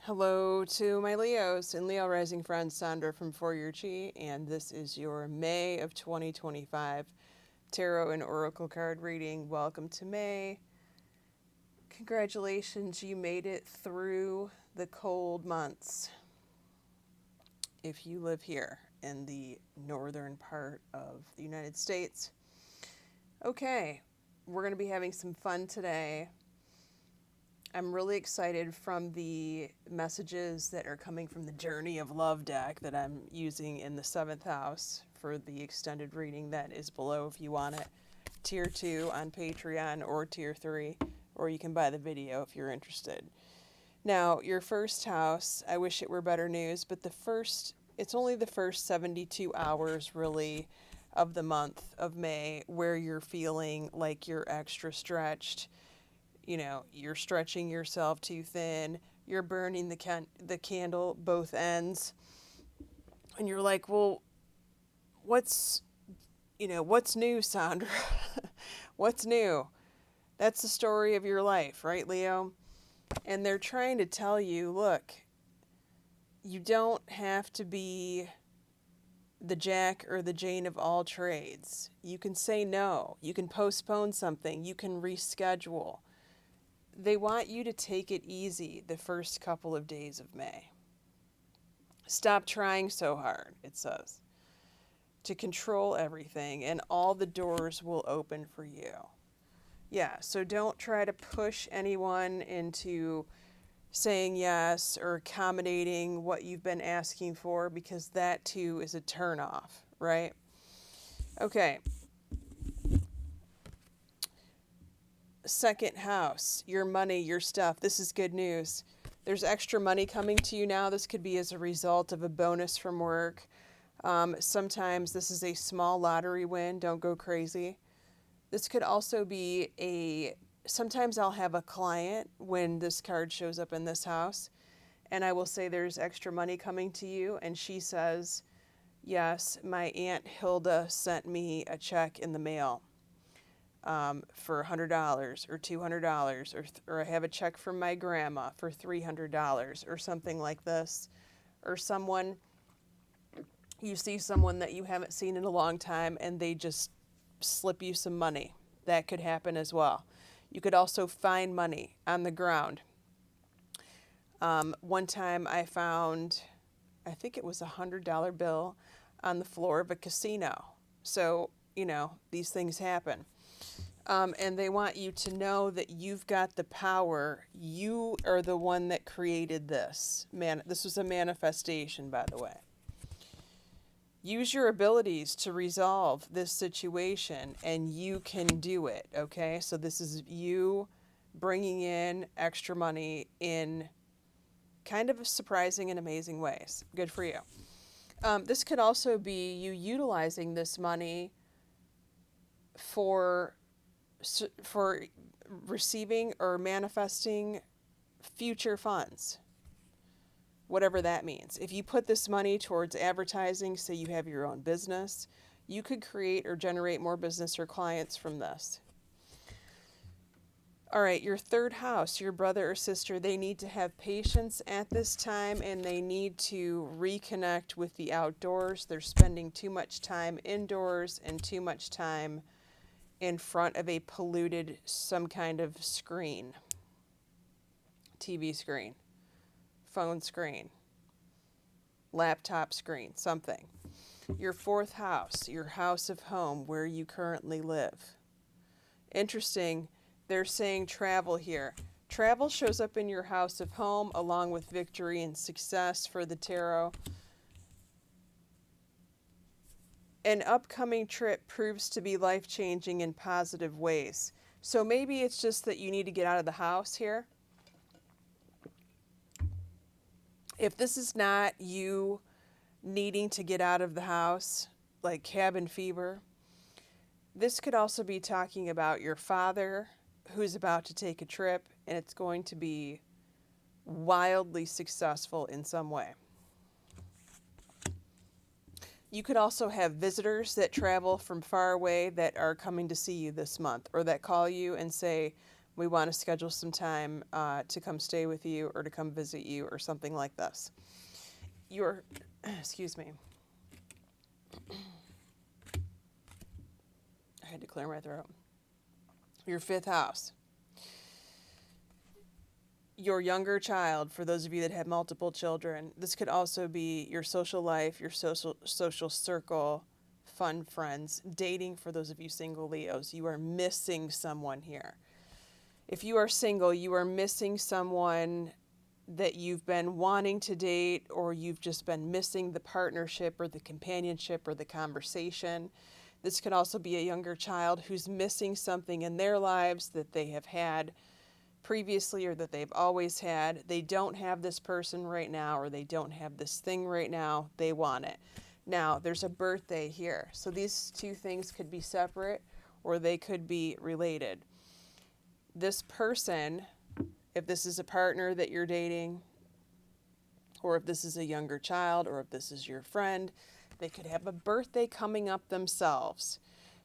Hello to my Leos and Leo rising friend Sondra from For Your Chi, and this is your May of 2025 Tarot and Oracle card reading. Welcome to May. Congratulations, you made it through the cold months. If you live here in the northern part of the United States. Okay, we're going to be having some fun today. I'm really excited from the messages that are coming from the Journey of Love deck that I'm using in the 7th house for the extended reading that is below if you want it. Tier 2 on Patreon or Tier 3, or you can buy the video if you're interested. Now, your first house, I wish it were better news, but it's only the first 72 hours really of the month of May where you're feeling like you're extra stretched. You know, you're stretching yourself too thin, you're burning the candle both ends, and you're like, well, what's new, Sondra? What's new? That's the story of your life, right, Leo? And they're trying to tell you, look, you don't have to be the Jack or the Jane of all trades. You can say no. You can postpone something. You can reschedule. They want you to take it easy the first couple of days of May. Stop trying so hard, it says, to control everything, and all the doors will open for you. Yeah, so don't try to push anyone into saying yes or accommodating what you've been asking for, because that too is a turnoff, right? Okay. Second house, your money, your stuff. This is good news. There's extra money coming to you now. This could be as a result of a bonus from work. Sometimes this is a small lottery win. Don't go crazy. This could also be sometimes I'll have a client when this card shows up in this house, and I will say there's extra money coming to you, and she says, yes, my Aunt Hilda sent me a check in the mail. For $100 or $200, or I have a check from my grandma for $300 or something like this. Or you see someone that you haven't seen in a long time and they just slip you some money. That could happen as well. You could also find money on the ground. One time I found, I think it was $100 bill on the floor of a casino. So, these things happen. And they want you to know that you've got the power. You are the one that created this. This was a manifestation, by the way. Use your abilities to resolve this situation, and you can do it, okay? So this is you bringing in extra money in kind of surprising and amazing ways. Good for you. This could also be you utilizing this money for receiving or manifesting future funds, whatever that means. If you put this money towards advertising, say you have your own business, you could create or generate more business or clients from this. All right, your third house, your brother or sister, they need to have patience at this time, and they need to reconnect with the outdoors. They're spending too much time indoors and too much time in front of a polluted some kind of screen. TV screen, phone screen, laptop screen, something. Your fourth house, your house of home, where you currently live. Interesting, they're saying travel here. Travel shows up in your house of home along with victory and success for the tarot. An upcoming trip proves to be life-changing in positive ways. So maybe it's just that you need to get out of the house here. If this is not you needing to get out of the house, like cabin fever, this could also be talking about your father who's about to take a trip, and it's going to be wildly successful in some way. You could also have visitors that travel from far away that are coming to see you this month, or that call you and say, We want to schedule some time to come stay with you or to come visit you or something like this. Your, excuse me. I had to clear my throat. Your 5th house. Your younger child, for those of you that have multiple children. This could also be your social life, your social circle, fun friends, dating for those of you single Leos. You are missing someone here. If you are single, you are missing someone that you've been wanting to date, or you've just been missing the partnership or the companionship or the conversation. This could also be a younger child who's missing something in their lives that they have had previously or that they've always had. They don't have this person right now, or they don't have this thing right now. They want it. Now, there's a birthday here. So these two things could be separate or they could be related. This person, if this is a partner that you're dating, or if this is a younger child, or if this is your friend, they could have a birthday coming up themselves.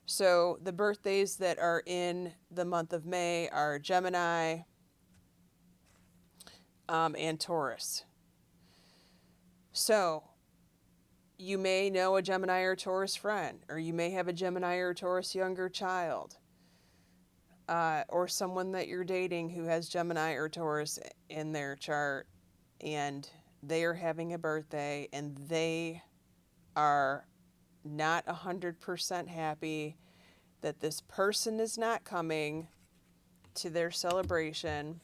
So the birthdays that are in the month of May are Gemini and Taurus. So you may know a Gemini or Taurus friend, or you may have a Gemini or Taurus younger child. Or someone that you're dating who has Gemini or Taurus in their chart, and they are having a birthday and they are not 100% happy that this person is not coming to their celebration.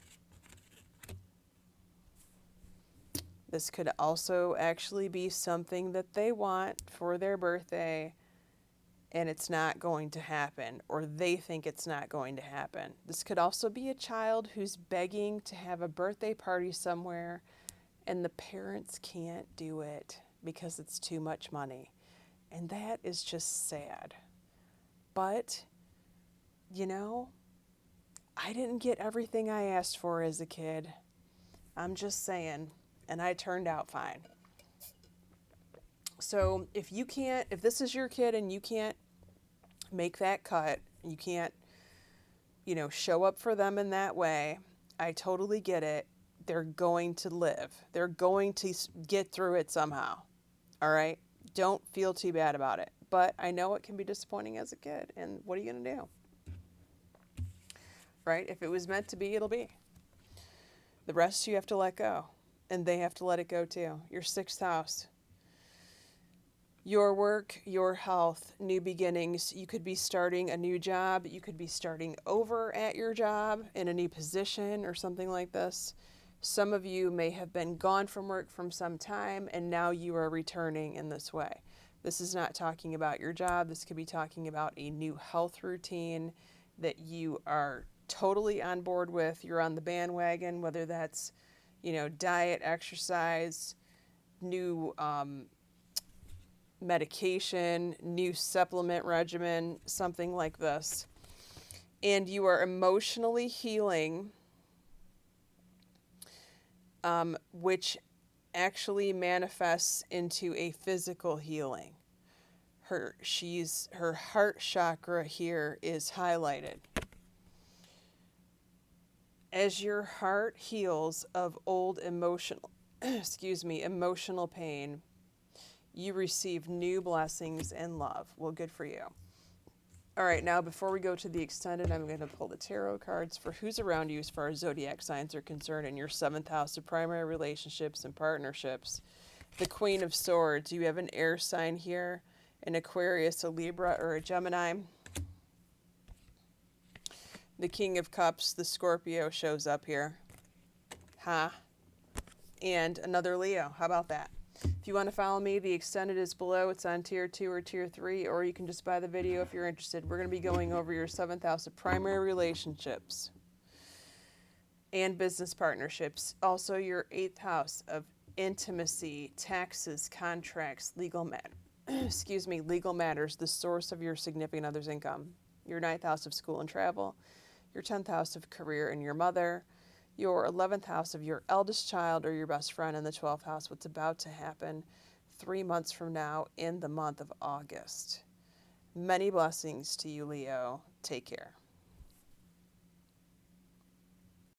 This could also actually be something that they want for their birthday, and it's not going to happen, or they think it's not going to happen. This could also be a child who's begging to have a birthday party somewhere, and the parents can't do it because it's too much money. And that is just sad. But, you know, I didn't get everything I asked for as a kid. I'm just saying, and I turned out fine. So if this is your kid and you can't make that cut, you can't, show up for them in that way, I totally get it. They're going to live. They're going to get through it somehow. All right? Don't feel too bad about it. But I know it can be disappointing as a kid, and what are you going to do? Right? If it was meant to be, it'll be. The rest you have to let go, and they have to let it go too. Your 6th house. Your work, your health, new beginnings. You could be starting a new job. You could be starting over at your job in a new position or something like this. Some of you may have been gone from work from some time, and now you are returning in this way. This is not talking about your job. This could be talking about a new health routine that you are totally on board with. You're on the bandwagon, whether that's, diet, exercise, new medication, new supplement regimen, something like this. And you are emotionally healing, which actually manifests into a physical healing. Her heart chakra here is highlighted. As your heart heals of old emotional pain, you receive new blessings and love. Well, good for you. All right, now before we go to the extended, I'm going to pull the tarot cards for who's around you as far as zodiac signs are concerned in your 7th house of primary relationships and partnerships. The Queen of Swords. You have an air sign here, an Aquarius, a Libra, or a Gemini. The King of Cups, the Scorpio, shows up here. And another Leo. How about that? If you want to follow me, the extended is below. It's on tier 2 or tier 3, or you can just buy the video if you're interested. We're going to be going over your 7th house of primary relationships and business partnerships. Also your 8th house of intimacy, taxes, contracts, legal matters, the source of your significant other's income. Your 9th house of school and travel, your 10th house of career and your mother, your 11th house of your eldest child or your best friend, and the 12th house, what's about to happen 3 months from now in the month of August. Many blessings to you, Leo. Take care.